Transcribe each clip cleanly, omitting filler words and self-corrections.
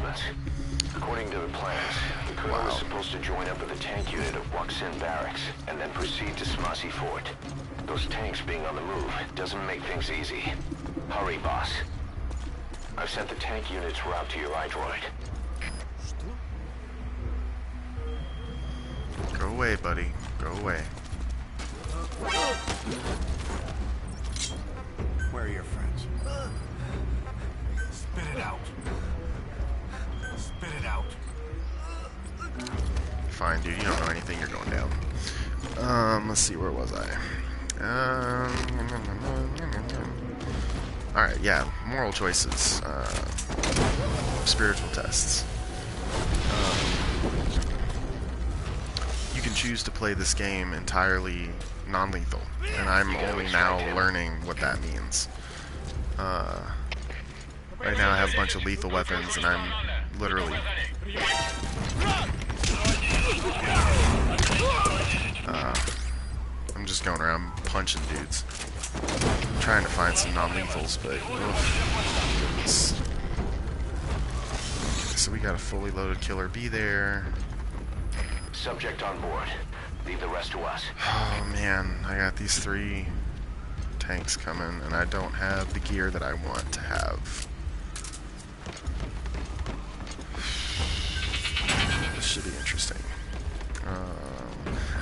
reinforcements. According to the plans, the colonel was supposed to join up with a tank unit at Waksin Barracks and then proceed to Smasi Fort. Those tanks being on the move doesn't make things easy. Hurry, boss. I've sent the tank unit's route to your iDroid. Go away, buddy. Go away. Where are your friends? Spit it out. Spit it out. Fine, dude. You don't know anything. You're going down. Let's see. Where was I? Alright, yeah. Moral choices. Spiritual tests. You can choose to play this game entirely non-lethal, and I'm only now learning what that means. Right now I have a bunch of lethal weapons, and I'm literally I'm just going around punching dudes. I'm trying to find some non-lethals, but goodness. Okay, so we got a fully loaded killer bee there. Subject on board. Leave the rest to us. Oh man, I got these 3 tanks coming, and I don't have the gear that I want to have. This should be interesting.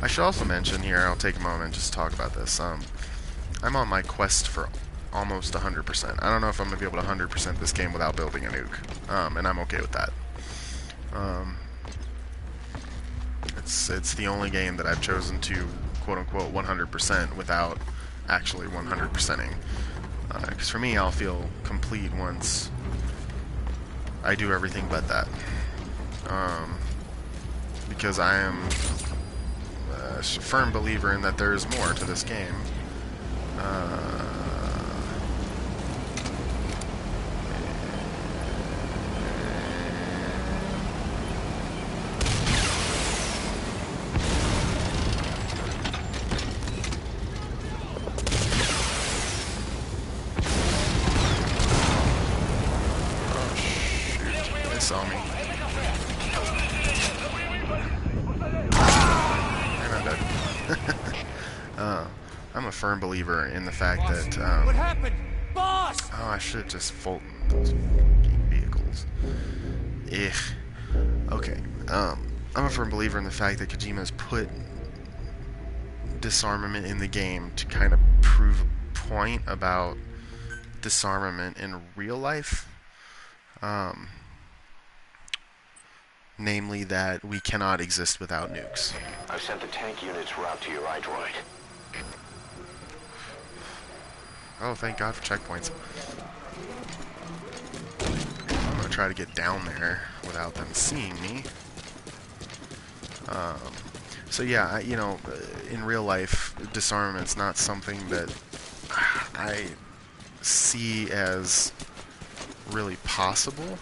I should also mention here, I'll take a moment just to talk about this. I'm on my quest for almost 100%. I don't know if I'm going to be able to 100% this game without building a nuke, and I'm okay with that. It's the only game that I've chosen to quote-unquote 100% without actually 100%ing. Because for me, I'll feel complete once I do everything but that. Because I am a firm believer in that there's more to this game. Saw me. And I'm dead. I'm a firm believer in the fact that What happened? Boss! oh, I should just Fulton those fucking vehicles. Ugh. Okay. I'm a firm believer in the fact that Kojima's put disarmament in the game to kind of prove a point about disarmament in real life. Namely that we cannot exist without nukes. I've sent the tank unit's route to your iDroid. Oh, thank God for checkpoints. I'm gonna try to get down there without them seeing me. So yeah, you know, in real life, disarmament's not something that I see as really possible.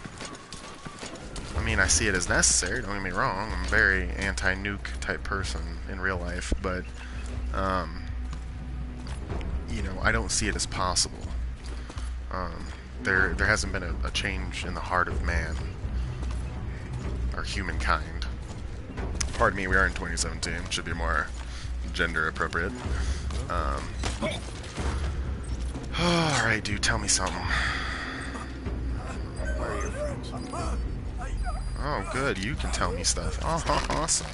I mean, I see it as necessary, don't get me wrong. I'm a very anti-nuke type person in real life, but, you know, I don't see it as possible. There hasn't been a change in the heart of man, or humankind. Pardon me, we are in 2017, should be more gender appropriate. Alright, dude, tell me something. Where are your friends? Oh, good. You can tell me stuff. Oh, awesome.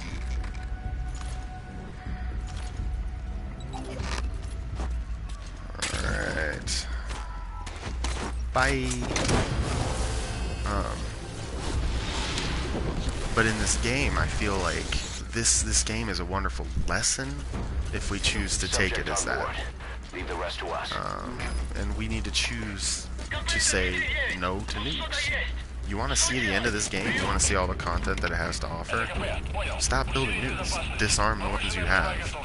Alright. Bye. But in this game, I feel like this game is a wonderful lesson if we choose to take it as that. Leave the rest to us. And we need to choose to say no to nukes. You want to see the end of this game? You want to see all the content that it has to offer? Stop building nukes. Disarm the ones you have.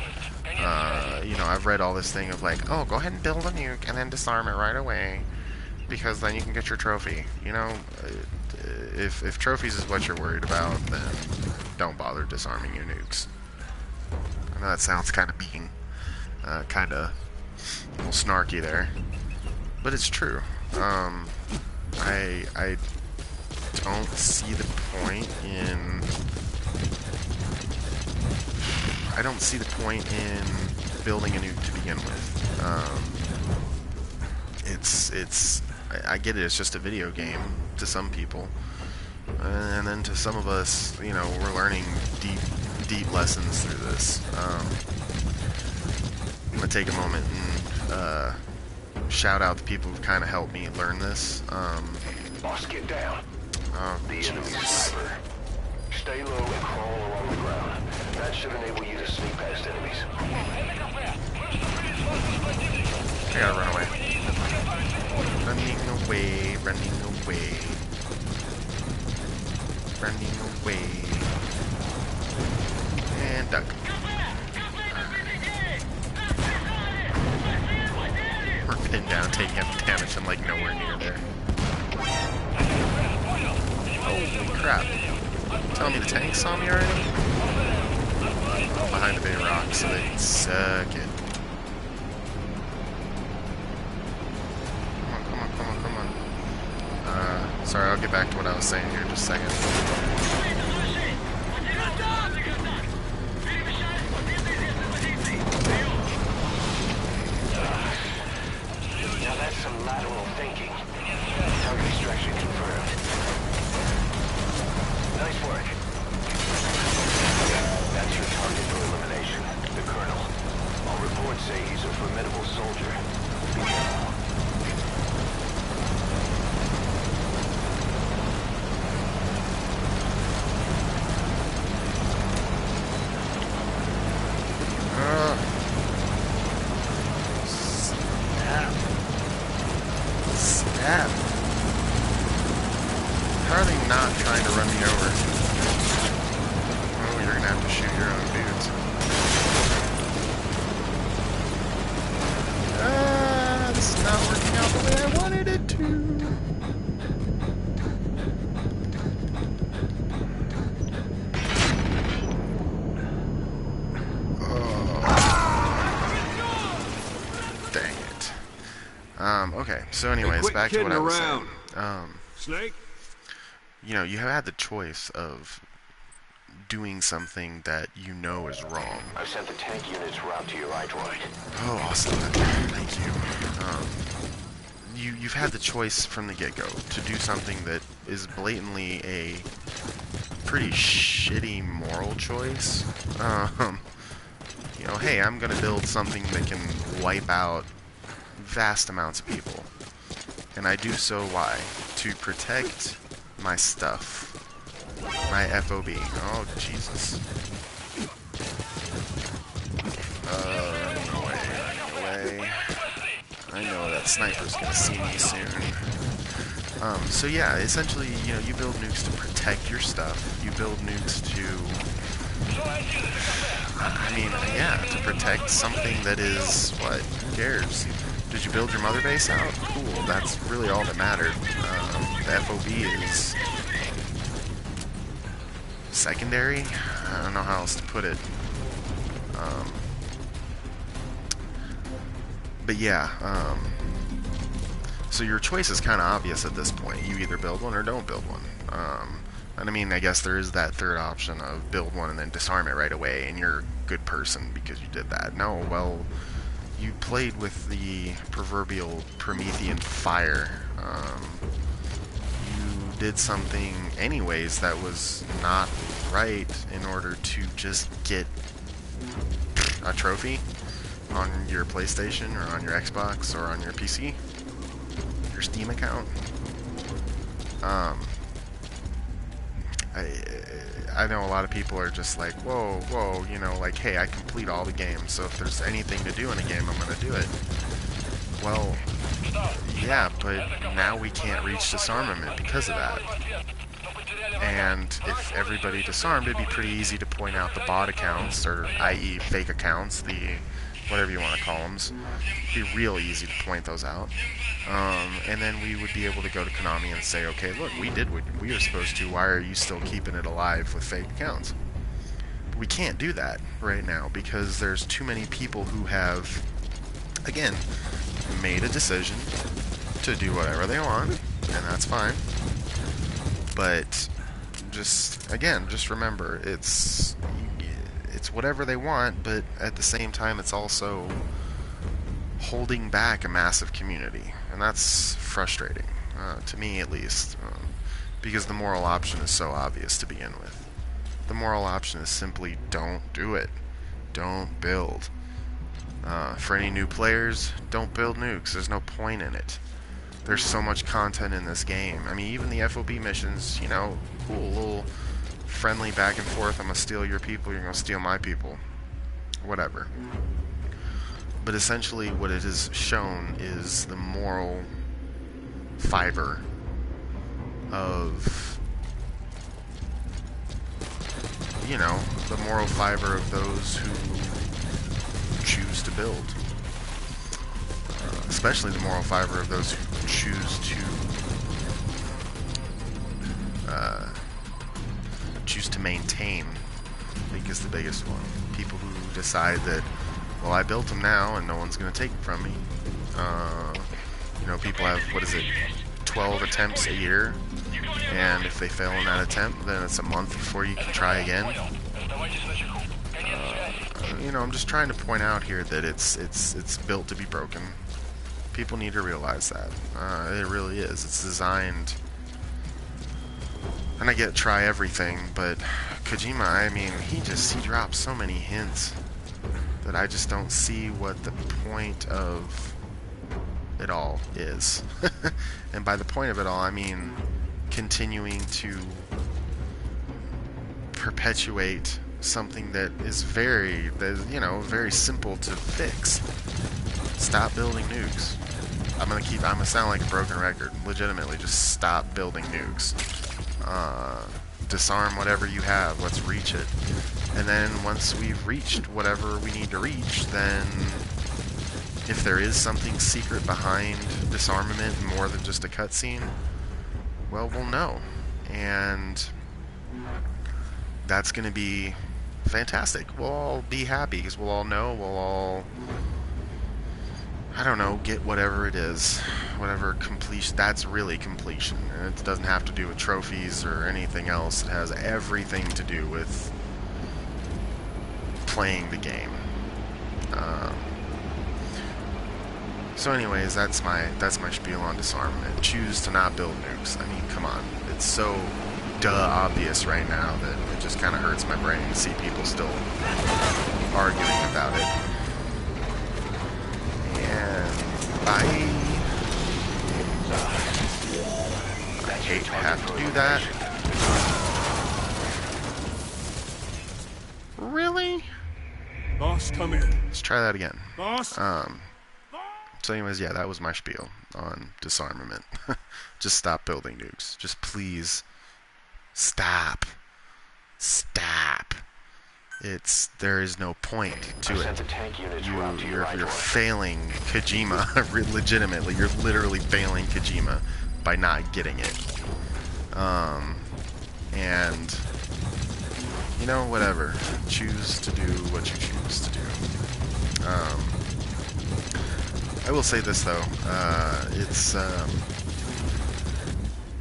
You know, I've read all this thing of like, oh, go ahead and build a nuke and then disarm it right away, because then you can get your trophy. You know, if trophies is what you're worried about, then don't bother disarming your nukes. I know that sounds kind of mean, kind of a little snarky there, but it's true. I don't see the point in... I don't see the point in building a nuke to begin with. I get it, it's just a video game to some people. And then to some of us, you know, we're learning deep lessons through this. I'm going to take a moment and shout out the people who've kind of helped me learn this. Boss, get down. Oh, The enemy's sniper. Stay low and crawl along the ground. That should enable you to sneak past enemies. I gotta run away. Running away, running away. Running away. And duck. We're pinned down, taking up damage. I'm like nowhere near there. Holy crap. Tell me the tank saw me already? I'm behind a big rock, so they can suck it. Come on. Sorry, I'll get back to what I was saying here in just a second. Now that's some lateral thinking. Target extraction confirmed. Nice work. That's your target for elimination, the Colonel. All reports say he's a formidable soldier. Be careful. Snap. How are they not trying to run me over? Oh, you're gonna have to shoot your own dudes. This is not working out the way I wanted it to. Dang it. Okay, so anyways, back to what I was saying. Snake? You know, you have had the choice of doing something that you know is wrong. I've sent the tank unit's route to your iDroid. Oh, awesome. Thank you. You've had the choice from the get-go to do something that is blatantly a pretty shitty moral choice. You know, hey, I'm gonna build something that can wipe out vast amounts of people. And I do so, why? To protect my stuff. My FOB. Oh, Jesus. Running away. I know that sniper's gonna see me soon. So yeah, essentially, you know, you build nukes to protect your stuff. You build nukes to... I mean, yeah, to protect something that is, what, who cares? Did you build your mother base out? Cool, that's really all that mattered. The FOB is secondary? I don't know how else to put it. But yeah, so your choice is kind of obvious at this point. You either build one or don't build one. And I mean, I guess there is that third option of build one and then disarm it right away, and you're a good person because you did that. No, well, you played with the proverbial Promethean fire. You did something anyways that was not right in order to just get a trophy on your PlayStation or on your Xbox or on your PC, your Steam account. I know a lot of people are just like, whoa, you know, like, hey, I complete all the games, so if there's anything to do in a game, I'm gonna do it. Well, yeah, but now we can't reach disarmament because of that. And if everybody disarmed, it'd be pretty easy to point out the bot accounts, or i.e. fake accounts, the whatever you want to call them. It'd be real easy to point those out. And then we would be able to go to Konami and say, okay, look, we did what we were supposed to. Why are you still keeping it alive with fake accounts? But we can't do that right now because there's too many people who have, again, made a decision to do whatever they want, and that's fine. But just again, just remember, it's whatever they want, but at the same time, it's also holding back a massive community, and that's frustrating, to me at least, because the moral option is so obvious to begin with. The moral option is simply don't do it. Don't build. For any new players, don't build nukes. There's no point in it. There's so much content in this game. I mean, even the FOB missions, you know, cool, little friendly back and forth. I'm gonna steal your people, you're gonna steal my people. Whatever. But essentially what it has shown is the moral fiber of, you know, the moral fiber of those who choose to build. Especially the moral fiber of those who choose to maintain, I think is the biggest one. People who decide that, well, I built them now and no one's going to take them from me. You know, people have, 12 attempts a year, and if they fail in that attempt, then it's a month before you can try again. You know, I'm just trying to point out here that it's built to be broken. People need to realize that. It really is. It's designed... And I get try everything, but Kojima, I mean, he drops so many hints that I just don't see what the point of it all is. And by the point of it all, I mean continuing to perpetuate something that is very simple to fix. Stop building nukes. I'm gonna sound like a broken record. Legitimately, just stop building nukes. Disarm whatever you have. Let's reach it. And then once we've reached whatever we need to reach, then if there is something secret behind disarmament more than just a cutscene, well, we'll know. And that's going to be fantastic. We'll all be happy because we'll all know, we'll all, I don't know, get whatever it is. Whatever completion, that's really completion. And it doesn't have to do with trophies or anything else. It has everything to do with playing the game. So anyways, that's my spiel on disarmament. Choose to not build nukes. I mean, come on. It's so obvious right now that it just kind of hurts my brain to see people still arguing about it. And I hate to have to do that. Really? Boss, come in. Let's try that again. Boss. So anyways, yeah, that was my spiel on disarmament. Just stop building nukes. Just please stop. Stop. There is no point to it. You're failing Kojima. Legitimately, you're literally failing Kojima by not getting it. And you know, whatever. Choose to do what you choose to do. I will say this though.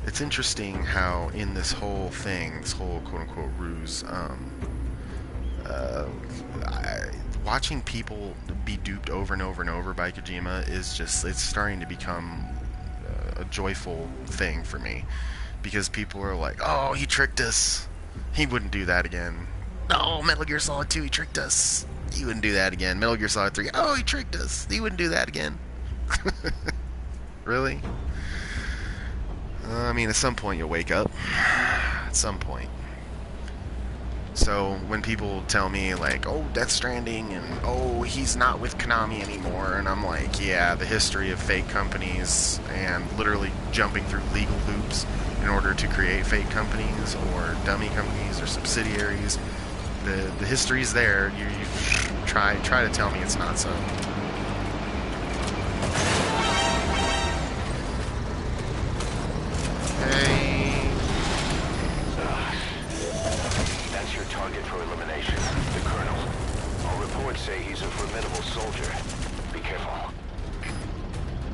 It's interesting how in this whole thing, this whole quote-unquote ruse, watching people be duped over and over and over by Kojima is just, it's starting to become a joyful thing for me, because people are like, oh, he tricked us, he wouldn't do that again. No, Metal Gear Solid 2, he tricked us, he wouldn't do that again. Metal Gear Solid 3, oh, he tricked us, he wouldn't do that again. Really? I mean, at some point you'll wake up. At some point. So when people tell me like, oh, Death Stranding, and oh, he's not with Konami anymore, and I'm like, yeah, the history of fake companies and literally jumping through legal hoops in order to create fake companies or dummy companies or subsidiaries, the history's there. You try to tell me it's not so.